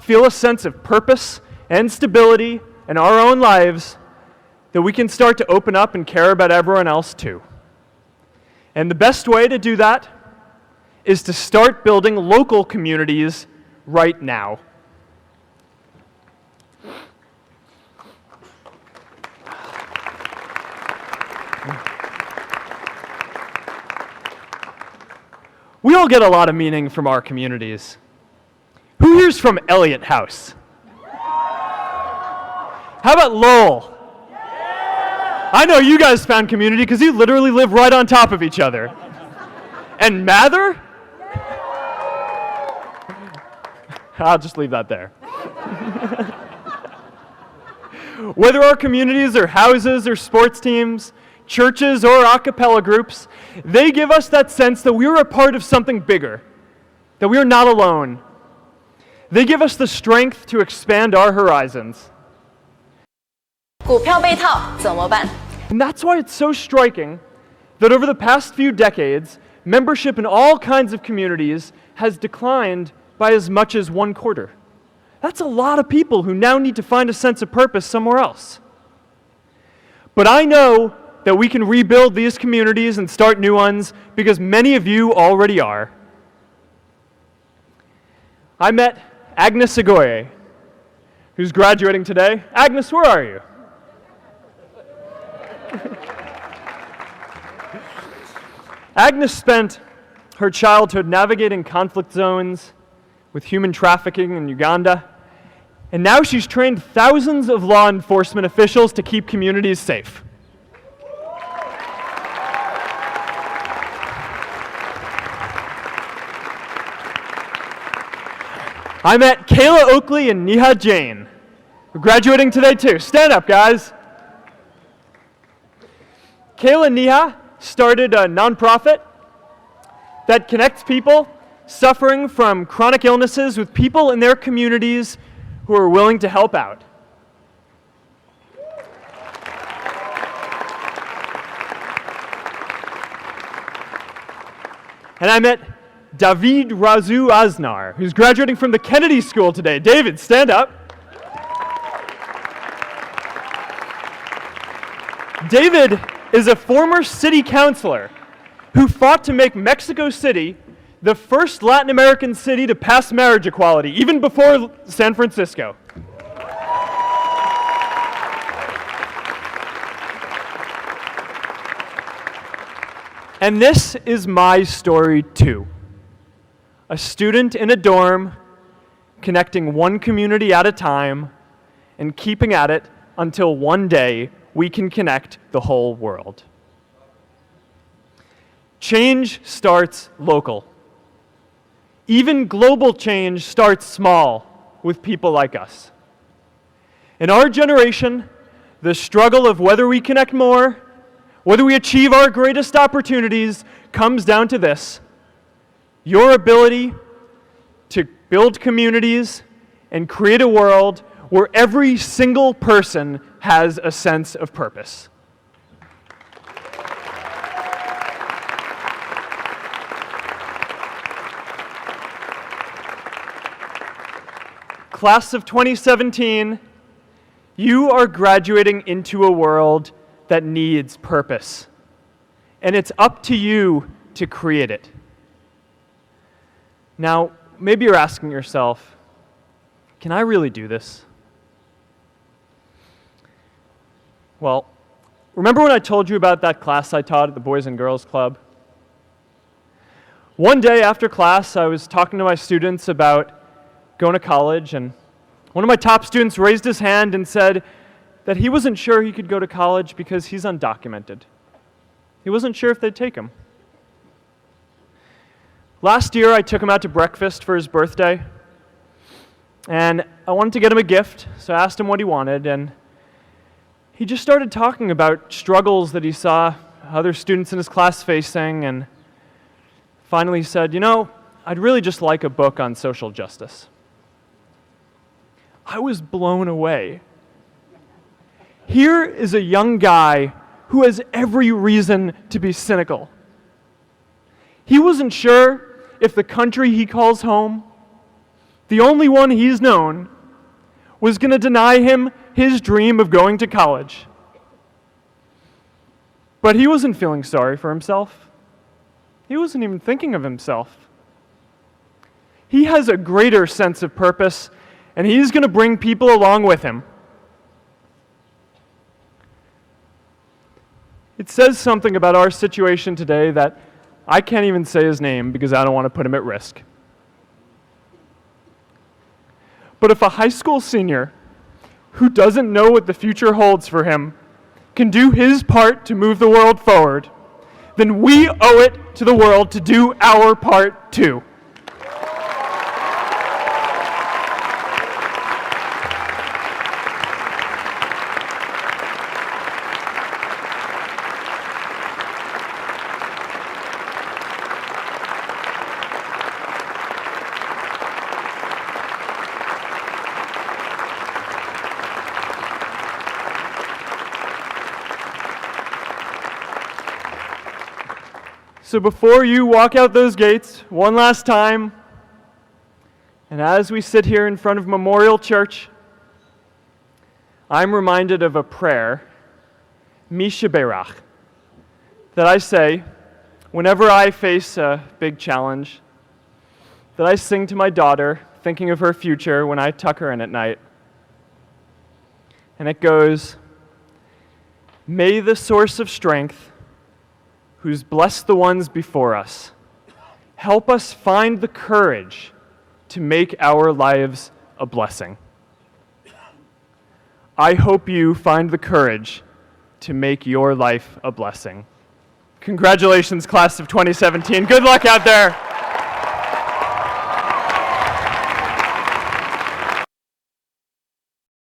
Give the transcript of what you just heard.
feel a sense of purpose and stability in our own lives, that we can start to open up and care about everyone else too. And the best way to do that is to start building local communities right now. We all get a lot of meaning from our communities. Who here's from Elliott House? How about Lowell? I know you guys found community because you literally live right on top of each other. And Mather? I'll just leave that there. Whether our communities are houses or sports teams, churches or a cappella groups, they give us that sense that we are a part of something bigger, that we are not alone. They give us the strength to expand our horizons. 股票被套怎么办? And that's why it's so striking that over the past few decades, membership in all kinds of communities has declined by as much as 1/4. That's a lot of people who now need to find a sense of purpose somewhere else. But I know that we can rebuild these communities and start new ones because many of you already are. I met Agnes Agoye, who's graduating today. Agnes, where are you? Agnes spent her childhood navigating conflict zones with human trafficking in Uganda, and now she's trained thousands of law enforcement officials to keep communities safe. I met Kayla Oakley and Neha Jain. We're graduating today too. Stand up, guys. Kayla and Neha started a nonprofit that connects people suffering from chronic illnesses with people in their communities who are willing to help out. And I met David Razu Aznar, who's graduating from the Kennedy School today. David, stand up. David is a former city councilor who fought to make Mexico City the first Latin American city to pass marriage equality, even before San Francisco. And this is my story too. A student in a dorm, connecting one community at a time, and keeping at it until one day we can connect the whole world. Change starts local. Even global change starts small with people like us. In our generation, the struggle of whether we connect more, whether we achieve our greatest opportunities, comes down to this: your ability to build communities and create a world where every single person has a sense of purpose. Class of 2017, you are graduating into a world that needs purpose, and it's up to you to create it. Now, maybe you're asking yourself, can I really do this? Well, remember when I told you about that class I taught at the Boys and Girls Club? One day after class, I was talking to my students about going to college, and one of my top students raised his hand and said that he wasn't sure he could go to college because he's undocumented. He wasn't sure if they'd take him. Last year, I took him out to breakfast for his birthday, and I wanted to get him a gift, so I asked him what he wanted, and he just started talking about struggles that he saw other students in his class facing, and finally he said, I'd really just like a book on social justice. I was blown away. Here is a young guy who has every reason to be cynical. He wasn't sure if the country he calls home, the only one he's known, was going to deny him his dream of going to college. But he wasn't feeling sorry for himself. He wasn't even thinking of himself. He has a greater sense of purpose, and he's going to bring people along with him. It says something about our situation today that I can't even say his name because I don't want to put him at risk. But if a high school senior who doesn't know what the future holds for him can do his part to move the world forward, then we owe it to the world to do our part too. So before you walk out those gates one last time, and as we sit here in front of Memorial Church, I'm reminded of a prayer, Mishaberach, that I say whenever I face a big challenge, that I sing to my daughter, thinking of her future when I tuck her in at night. And it goes, "May the source of strength, who's blessed the ones before us, help us find the courage to make our lives a blessing." I hope you find the courage to make your life a blessing. Congratulations, class of 2017. Good luck out there.